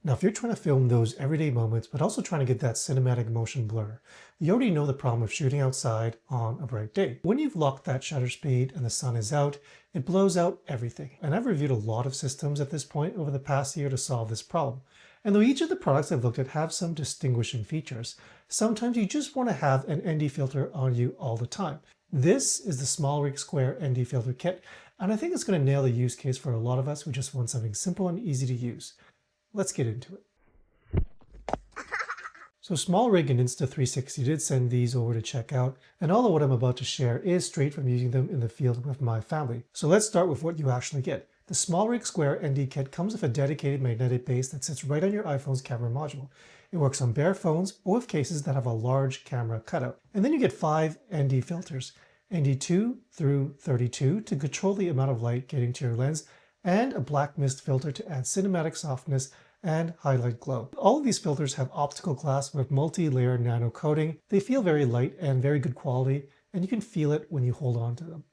Now, if you're trying to film those everyday moments, but also trying to get that cinematic motion blur, you already know the problem of shooting outside on a bright day. When you've locked that shutter speed and the sun is out, it blows out everything. And I've reviewed a lot of systems at this point over the past year to solve this problem. And though each of the products I've looked at have some distinguishing features, sometimes you just want to have an ND filter on you all the time. This is the SmallRig Square ND filter kit, and I think it's going to nail the use case for a lot of us who just want something simple and easy to use. Let's get into it. So SmallRig and Insta360 did send these over to check out, and all of what I'm about to share is straight from using them in the field with my family. So let's start with what you actually get. The SmallRig Square ND kit comes with a dedicated magnetic base that sits right on your iPhone's camera module. It works on bare phones or with cases that have a large camera cutout. And then you get 5 ND filters, ND2 through 32 to control the amount of light getting to your lens, and a black mist filter to add cinematic softness and highlight glow. All of these filters have optical glass with multi-layer nano coating. They feel very light and very good quality, and you can feel it when you hold on to them.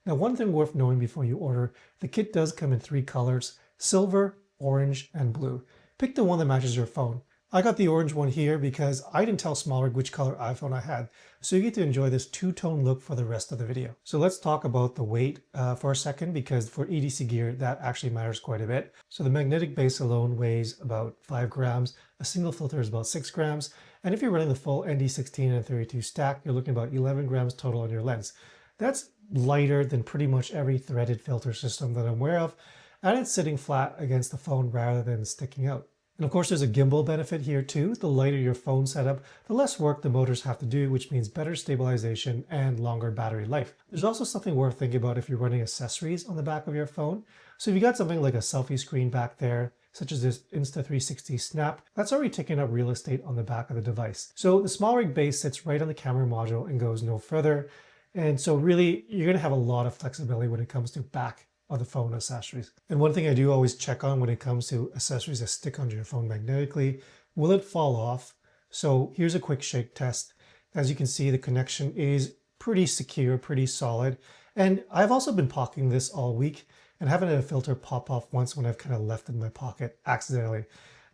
Now, one thing worth knowing before you order, the kit does come in 3 colors: silver, orange, and blue. Pick the one that matches your phone. I got the orange one here because I didn't tell SmallRig which color iPhone I had, so you get to enjoy this two-tone look for the rest of the video. So let's talk about the weight for a second, because for EDC gear, that actually matters quite a bit. So the magnetic base alone weighs about 5 grams, a single filter is about 6 grams, and if you're running the full ND16 and ND32 stack, you're looking at about 11 grams total on your lens. That's lighter than pretty much every threaded filter system that I'm aware of, and it's sitting flat against the phone rather than sticking out. And of course, there's a gimbal benefit here too. The lighter your phone setup, the less work the motors have to do, which means better stabilization and longer battery life. There's also something worth thinking about if you're running accessories on the back of your phone. So if you got something like a selfie screen back there, such as this Insta360 Snap, that's already taking up real estate on the back of the device. So the SmallRig base sits right on the camera module and goes no further. And so really, you're gonna have a lot of flexibility when it comes to back of the phone accessories. And one thing I do always check on when it comes to accessories that stick onto your phone magnetically, will it fall off? So here's a quick shake test. As you can see, the connection is pretty secure, pretty solid. And I've also been pocketing this all week and haven't had a filter pop off once when I've kind of left it in my pocket accidentally.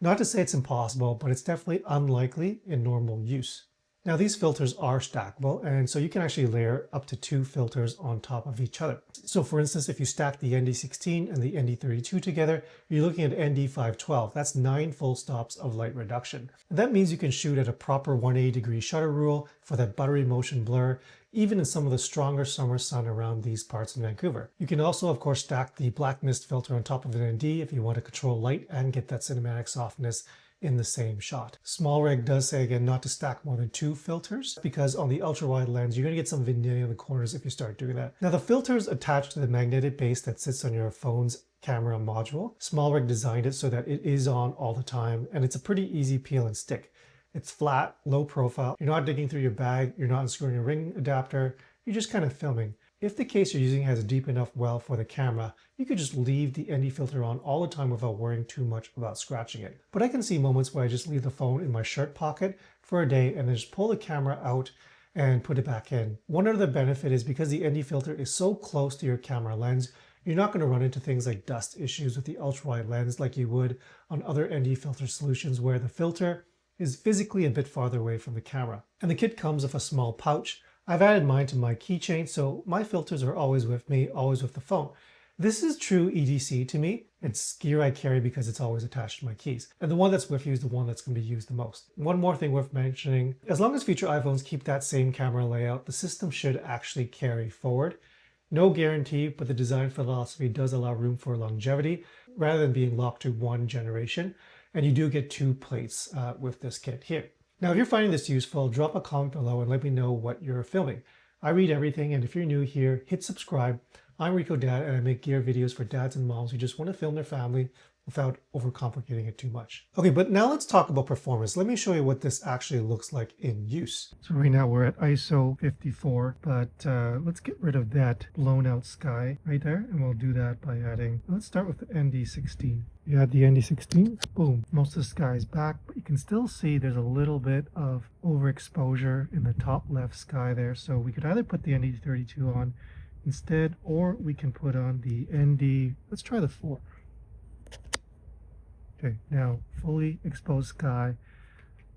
Not to say it's impossible, but it's definitely unlikely in normal use. Now these filters are stackable, and so you can actually layer up to 2 filters on top of each other. So for instance, if you stack the ND16 and the ND32 together, you're looking at ND512. That's 9 full stops of light reduction. And that means you can shoot at a proper 180-degree shutter rule for that buttery motion blur, even in some of the stronger summer sun around these parts in Vancouver. You can also, of course, stack the black mist filter on top of an ND if you want to control light and get that cinematic softness in the same shot. SmallRig does say again not to stack more than 2 filters, because on the ultra wide lens you're going to get some vignetting in the corners if you start doing that. Now the filters attached to the magnetic base that sits on your phone's camera module. SmallRig designed it so that it is on all the time, and it's a pretty easy peel and stick. It's flat, low profile. You're not digging through your bag, you're not unscrewing your ring adapter, you're just kind of filming. If the case you're using has a deep enough well for the camera, you could just leave the ND filter on all the time without worrying too much about scratching it. But I can see moments where I just leave the phone in my shirt pocket for a day and then just pull the camera out and put it back in. One other benefit is because the ND filter is so close to your camera lens, you're not going to run into things like dust issues with the ultra-wide lens like you would on other ND filter solutions where the filter is physically a bit farther away from the camera. And the kit comes with a small pouch. I've added mine to my keychain, so my filters are always with me, always with the phone. This is true EDC to me. It's gear I carry because it's always attached to my keys. And the one that's with you is the one that's going to be used the most. One more thing worth mentioning, as long as future iPhones keep that same camera layout, the system should actually carry forward. No guarantee, but the design philosophy does allow room for longevity rather than being locked to one generation. And you do get 2 plates with this kit here. Now, if you're finding this useful, drop a comment below and let me know what you're filming. I read everything, and if you're new here, hit subscribe. I'm rikohdad, and I make gear videos for dads and moms who just want to film their family without overcomplicating it too much. Okay, but now let's talk about performance. Let me show you what this actually looks like in use. So right now we're at ISO 54, but let's get rid of that blown out sky right there, and we'll do that by adding, let's start with the ND16. You add the ND16, boom, most of the sky is back, but you can still see there's a little bit of overexposure in the top left sky there. So we could either put the ND32 on instead, or we can put on the ND, let's try the 4. Okay, now fully exposed sky.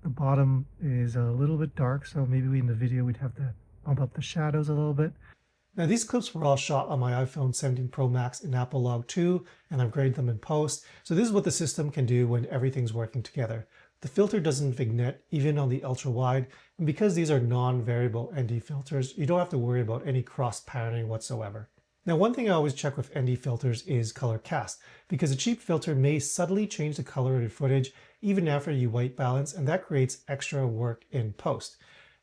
The bottom is a little bit dark, so maybe in the video we'd have to bump up the shadows a little bit. Now these clips were all shot on my iPhone 17 Pro Max in Apple Log 2, and I've graded them in post. So this is what the system can do when everything's working together. The filter doesn't vignette even on the ultra wide, and because these are non-variable ND filters, you don't have to worry about any cross patterning whatsoever. Now, one thing I always check with ND filters is color cast, because a cheap filter may subtly change the color of your footage even after you white balance, and that creates extra work in post.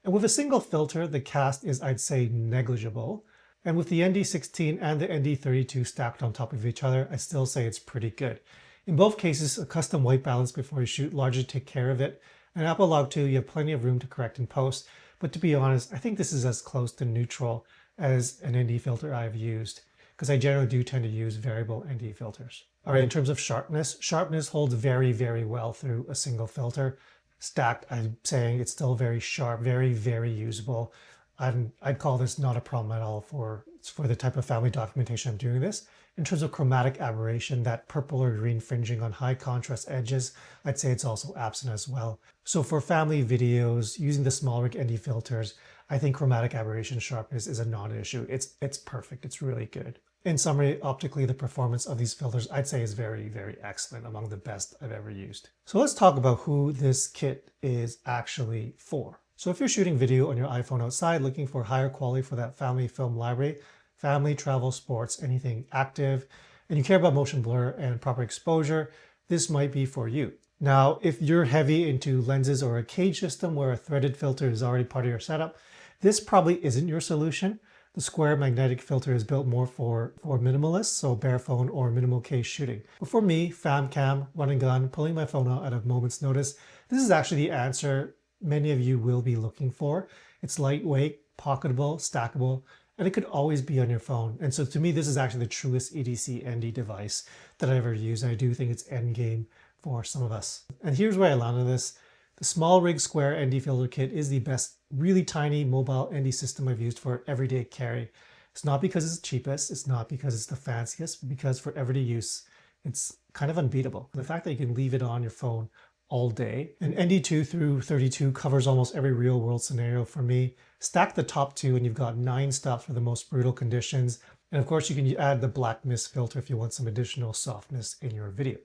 And with a single filter, the cast is, I'd say, negligible. And with the ND16 and the ND32 stacked on top of each other, I still say it's pretty good. In both cases, a custom white balance before you shoot largely take care of it. And Apple Log 2, you have plenty of room to correct in post. But to be honest, I think this is as close to neutral as an ND filter I've used, because I generally do tend to use variable ND filters. All right, in terms of sharpness, sharpness holds very, very well through a single filter. Stacked, I'm saying it's still very sharp, very, very usable. I'd call this not a problem at all for the type of family documentation I'm doing this. In terms of chromatic aberration, that purple or green fringing on high contrast edges, I'd say it's also absent as well. So for family videos, using the SmallRig ND filters, I think chromatic aberration sharpness is a non-issue. It's perfect, it's really good. In summary, optically, the performance of these filters, I'd say, is very, very excellent, among the best I've ever used. So let's talk about who this kit is actually for. So if you're shooting video on your iPhone outside, looking for higher quality for that family film library, family, travel, sports, anything active, and you care about motion blur and proper exposure, this might be for you. Now, if you're heavy into lenses or a cage system where a threaded filter is already part of your setup, this probably isn't your solution. The square magnetic filter is built more for minimalists, so bare phone or minimal case shooting. But for me, fam cam, run and gun, pulling my phone out at a moment's notice, this is actually the answer many of you will be looking for. It's lightweight, pocketable, stackable, and it could always be on your phone. And so to me, this is actually the truest EDC ND device that I ever used. I do think it's endgame for some of us. And here's where I landed this. The SmallRig Square ND filter kit is the best really tiny mobile ND system I've used for everyday carry. It's not because it's the cheapest, it's not because it's the fanciest, but because for everyday use, it's kind of unbeatable. The fact that you can leave it on your phone all day. And ND2 through 32 covers almost every real world scenario for me. Stack the top two and you've got 9 stops for the most brutal conditions. And of course you can add the black mist filter if you want some additional softness in your video.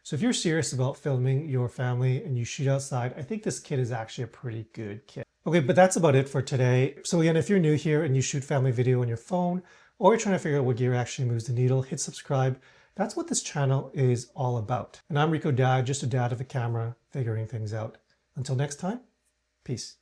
So if you're serious about filming your family and you shoot outside, I think this kit is actually a pretty good kit. Okay, but that's about it for today. So again, if you're new here and you shoot family video on your phone, or you're trying to figure out what gear actually moves the needle, hit subscribe. That's what this channel is all about. And I'm rikohdad, just a dad of a camera, figuring things out. Until next time, peace.